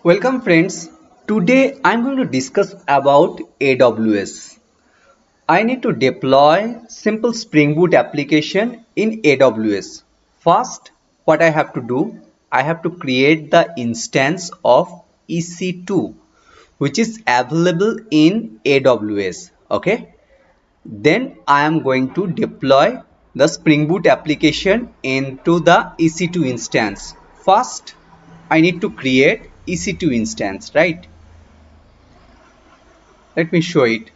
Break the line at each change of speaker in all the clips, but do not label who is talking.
Welcome friends. Today I'm going to discuss about AWS. I need to deploy simple Spring Boot application in AWS. First, what I have to do, I have to create the instance of EC2 which is available in AWS. Okay. Then I am going to deploy the Spring Boot application into the EC2 instance. First, I need to create EC2 instance, right? Let me show it.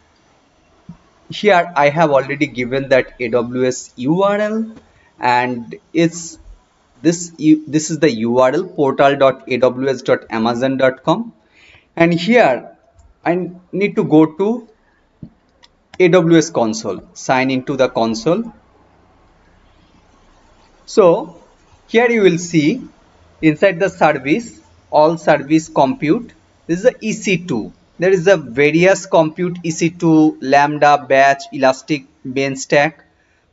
Here I have already given that AWS URL, and this is the URL portal.aws.amazon.com, and here I need to go to AWS console, sign into the console. So here you will see inside the service, all service compute. This is the EC2. There is a various compute EC2, Lambda, Batch, Elastic, Beanstalk.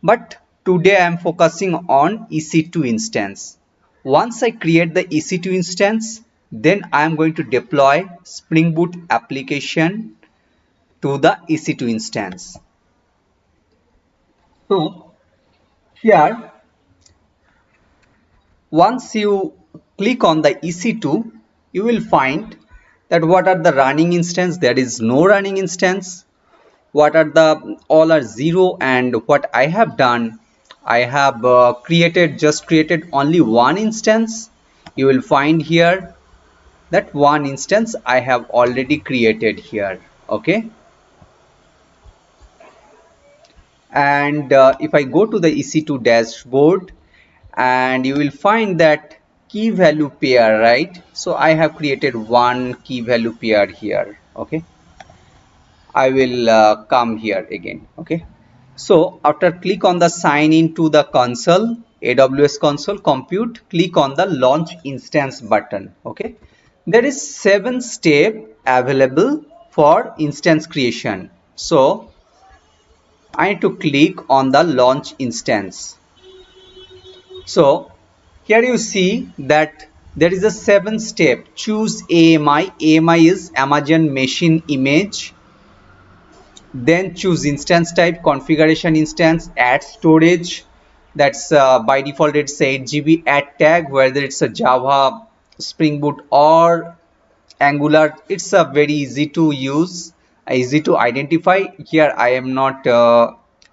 But today I am focusing on EC2 instance. Once I create the EC2 instance, then I am going to deploy Spring Boot application to the EC2 instance. So here, once you click on the EC2, you will find that what are the running instance. There is no running instance. What are the all are zero, and what I have done, I have just created only one instance. You will find here that one instance I have already created here. Okay, and if I go to the EC2 dashboard, and you will find that key value pair, right? So I have created one key value pair here. Okay, I will come here again. Okay, so after click on the sign into the console, AWS console compute, click on the launch instance button. Okay, there is 7 step available for instance creation. So I need to click on the launch instance. So here you see that there is a 7 step. Choose AMI. AMI is Amazon Machine Image. Then choose instance type, configuration instance, add storage. That's by default it's 8 GB. Add tag, whether it's a Java, Spring Boot or Angular. It's a very easy to use, easy to identify. Here I am not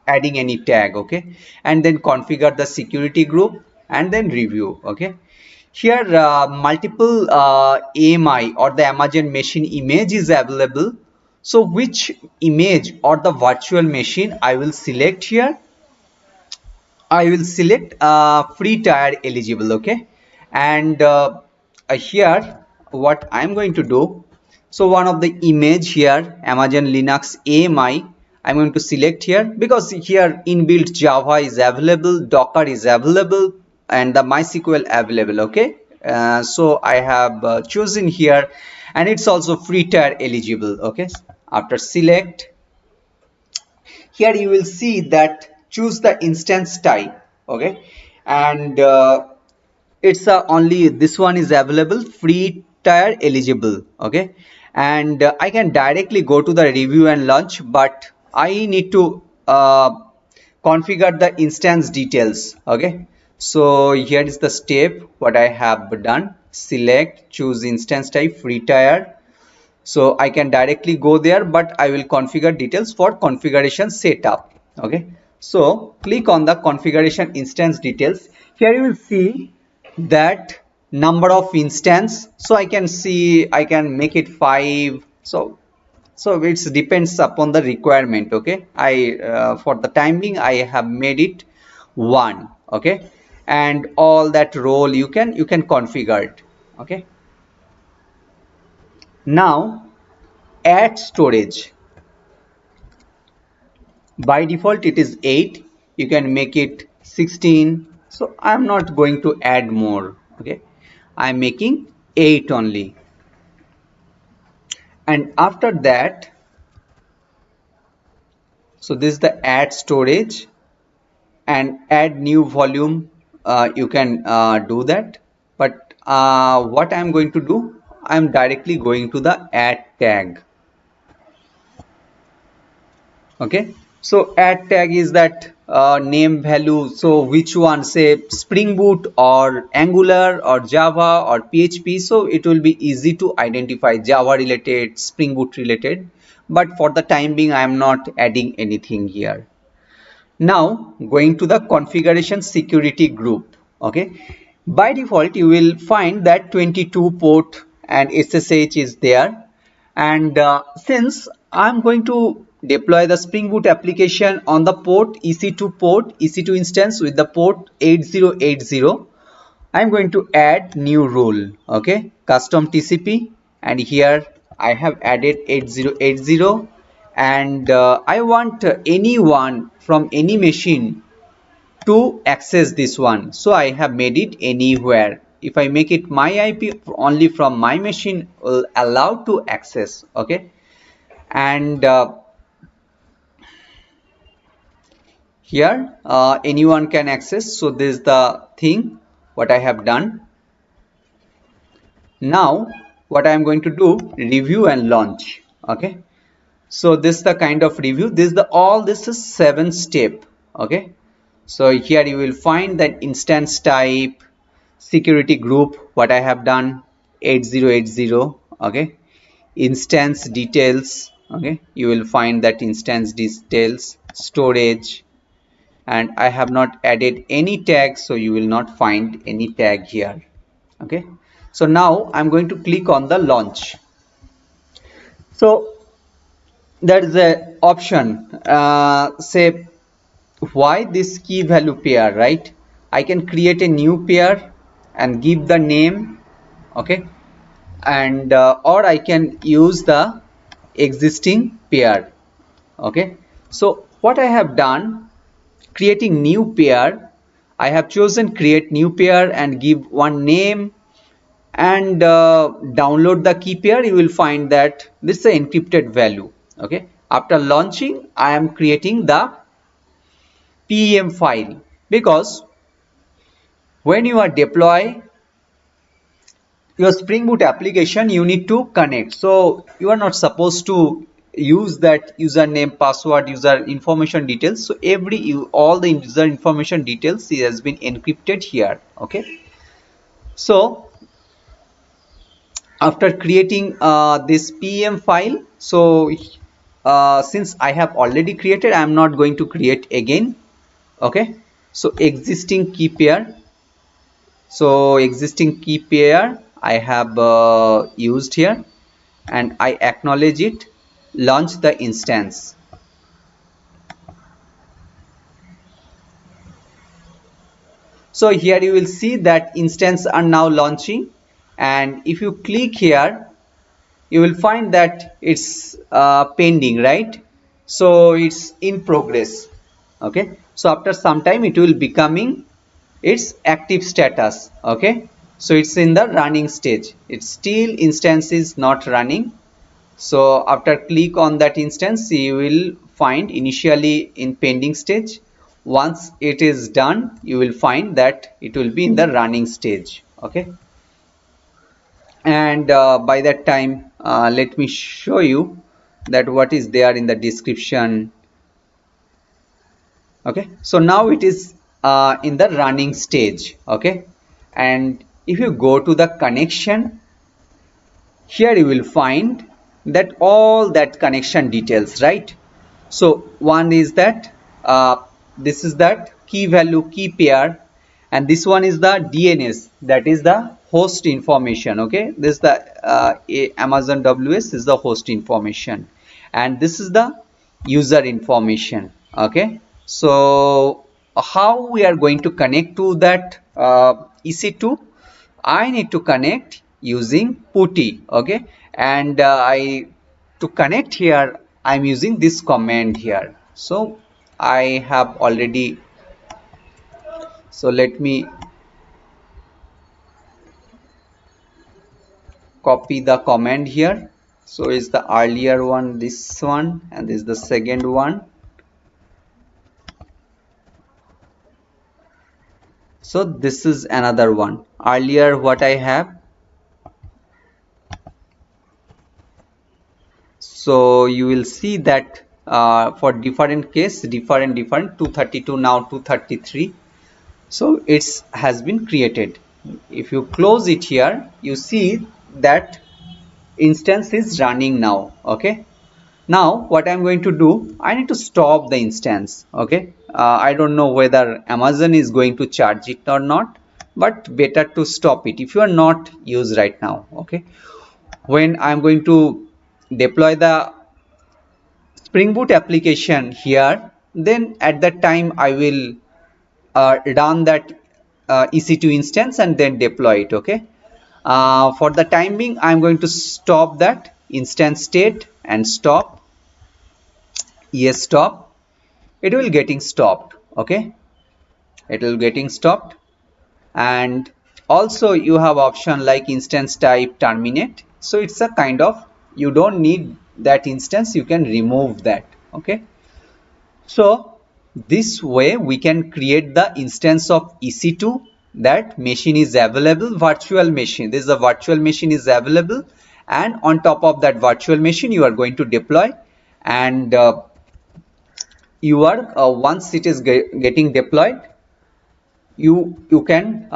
adding any tag. Okay, and then configure the security group and then review. Okay, here multiple AMI or the Amazon Machine Image is available. So which image or the virtual machine I will select here? I will select free tier eligible. Okay, and here what I'm going to do, so one of the image here, Amazon Linux AMI, I'm going to select here because here inbuilt Java is available, Docker is available, and the MySQL available. Okay, so I have chosen here, and it's also free tier eligible. Okay, after select, here you will see that choose the instance type. Okay, and it's only this one is available, free tier eligible. Okay, and I can directly go to the review and launch, but I need to configure the instance details. Okay, so here is the step what I have done. Select, choose instance type, free tier. So I can directly go there, but I will configure details for configuration setup. Okay, so click on the configuration instance details. Here you will see that number of instance. So I can see I can make it 5. So it depends upon the requirement. Okay, I for the time being I have made it 1. Okay, and all that role you can configure it. Okay, now add storage. By default it is 8. You can make it 16. So I'm not going to add more. Okay, I'm making 8 only. And after that, so this is the add storage and add new volume. You can do that, but what I'm going to do, I'm directly going to the add tag. Okay, so add tag is that name value. So which one, say Spring Boot or Angular or Java or PHP, so it will be easy to identify Java related, Spring Boot related, but for the time being I am not adding anything here. Now going to the configuration security group. Okay, by default you will find that 22 port and SSH is there, and since I'm going to deploy the Spring Boot application on the port EC2 instance with the port 8080, I'm going to add new rule. Okay, custom TCP, and here I have added 8080, and I want anyone from any machine to access this one, so I have made it anywhere. If I make it my IP, only from my machine will allow to access. Okay, and here anyone can access. So this is the thing what I have done. Now what I am going to do, review and launch. Okay, so this is the kind of review. This is the all this is 7 step. Okay, so here you will find that instance type, security group, what I have done 8080. Okay, instance details. Okay, you will find that instance details, storage, and I have not added any tag, so you will not find any tag here. Okay, so now I'm going to click on the launch. So there is a option, say why this key value pair, right? I can create a new pair and give the name. Okay, and or I can use the existing pair. Okay, so what I have done, creating new pair, I have chosen create new pair and give one name, and download the key pair. You will find that this is an encrypted value. Okay, after launching I am creating the PEM file, because when you are deploy your Spring Boot application, you need to connect. So you are not supposed to use that username, password, user information details. So all the user information details has been encrypted here. Okay, so after creating this PEM file, so since I have already created, I am not going to create again. Okay, so existing key pair. So existing key pair I have used here, and I acknowledge it, launch the instance. So here you will see that instance are now launching, and if you click here you will find that it's pending, right? So it's in progress. Okay, so after some time it will becoming its active status. Okay, so it's in the running stage. It's still instance is not running. So after click on that instance, you will find initially in pending stage. Once it is done, you will find that it will be in the running stage. Okay, and by that time let me show you that what is there in the description. Okay, so now it is in the running stage. Okay, and if you go to the connection, here you will find that all that connection details, right? So one is that this is that key value key pair, and this one is the DNS, that is the host information. Okay, this is the Amazon WS is the host information, and this is the user information. Okay, so how we are going to connect to that EC2? I need to connect using PuTTY. Okay, and I to connect here I'm using this command here. So I have already, so let me copy the command here. So is the earlier one this one, and this is the second one. So this is another one. Earlier what I have, So you will see that for different case, different 232 now 233. So it's has been created. If you close it here, you see that instance is running now. Okay. Now what I'm going to do, I need to stop the instance. Okay. I don't know whether Amazon is going to charge it or not, but better to stop it if you are not used right now. Okay. When I'm going to deploy the Spring Boot application here, then at that time I will run that EC2 instance and then deploy it. Okay. For the time being, I'm going to stop that instance state and stop. Yes, stop. It will getting stopped. Okay. It will getting stopped. And also you have option like instance type terminate. So it's a kind of, you don't need that instance, you can remove that. Okay. So this way we can create the instance of EC2. That machine is available, virtual machine. This is a virtual machine is available, and on top of that virtual machine you are going to deploy, and you are once it is getting deployed, you can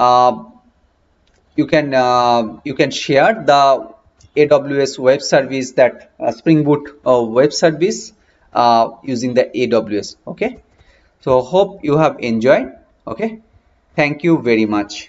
share the AWS web service, that Spring Boot web service using the AWS. Okay. So hope you have enjoyed. Okay. Thank you very much.